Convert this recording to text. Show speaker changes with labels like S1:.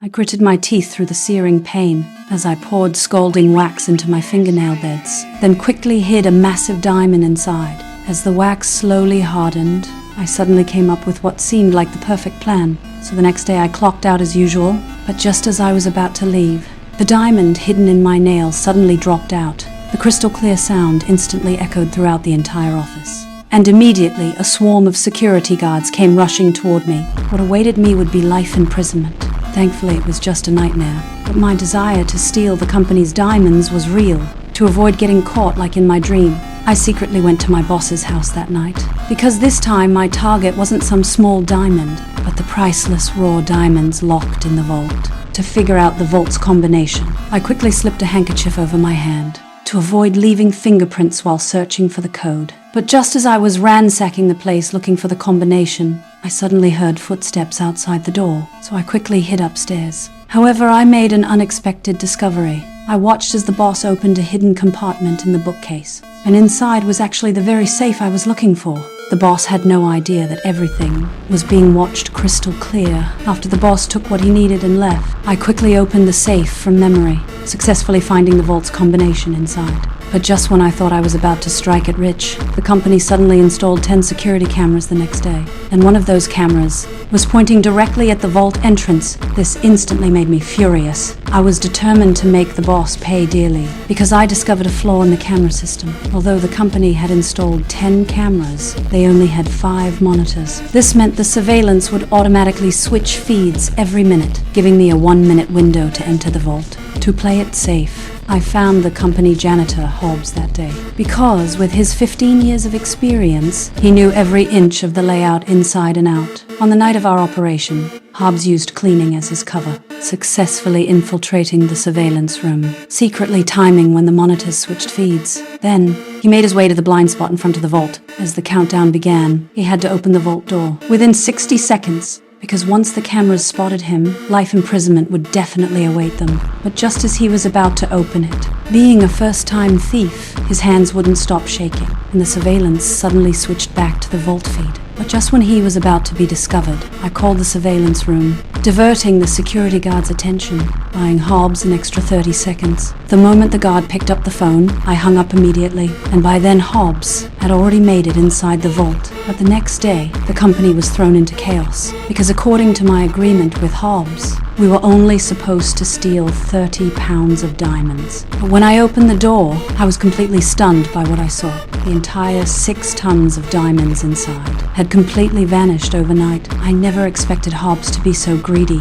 S1: I gritted my teeth through the searing pain as I poured scalding wax into my fingernail beds, then quickly hid a massive diamond inside. As the wax slowly hardened, I suddenly came up with what seemed like the perfect plan. So the next day I clocked out as usual, but just as I was about to leave, the diamond hidden in my nail suddenly dropped out. The crystal clear sound instantly echoed throughout the entire office. And immediately, a swarm of security guards came rushing toward me. What awaited me would be life imprisonment. Thankfully, it was just a nightmare. But my desire to steal the company's diamonds was real. To avoid getting caught like in my dream, I secretly went to my boss's house that night. Because this time, my target wasn't some small diamond, but the priceless raw diamonds locked in the vault. To figure out the vault's combination, I quickly slipped a handkerchief over my hand to avoid leaving fingerprints while searching for the code. But just as I was ransacking the place looking for the combination, I suddenly heard footsteps outside the door, so I quickly hid upstairs. However, I made an unexpected discovery. I watched as the boss opened a hidden compartment in the bookcase, and inside was actually the very safe I was looking for. The boss had no idea that everything was being watched crystal clear. After the boss took what he needed and left, I quickly opened the safe from memory, successfully finding the vault's combination inside. But just when I thought I was about to strike it rich, the company suddenly installed 10 security cameras the next day, and one of those cameras was pointing directly at the vault entrance. This instantly made me furious. I was determined to make the boss pay dearly, because I discovered a flaw in the camera system. Although the company had installed 10 cameras, they only had 5 monitors. This meant the surveillance would automatically switch feeds every minute, giving me a 1-minute window to enter the vault. To play it safe, I found the company janitor, Hobbs, that day. Because with his 15 years of experience, he knew every inch of the layout inside and out. On the night of our operation, Hobbs used cleaning as his cover, successfully infiltrating the surveillance room, secretly timing when the monitors switched feeds. Then, he made his way to the blind spot in front of the vault. As the countdown began, he had to open the vault door within 60 seconds. Because once the cameras spotted him, life imprisonment would definitely await them. But just as he was about to open it, being a first-time thief, his hands wouldn't stop shaking, and the surveillance suddenly switched back to the vault feed. But just when he was about to be discovered, I called the surveillance room, diverting the security guard's attention, buying Hobbs an extra 30 seconds. The moment the guard picked up the phone, I hung up immediately, and by then Hobbs had already made it inside the vault. But the next day, the company was thrown into chaos, because according to my agreement with Hobbs, we were only supposed to steal 30 pounds of diamonds. But when I opened the door, I was completely stunned by what I saw. The entire 6 tons of diamonds inside had completely vanished overnight. I never expected Hobbs to be so greedy.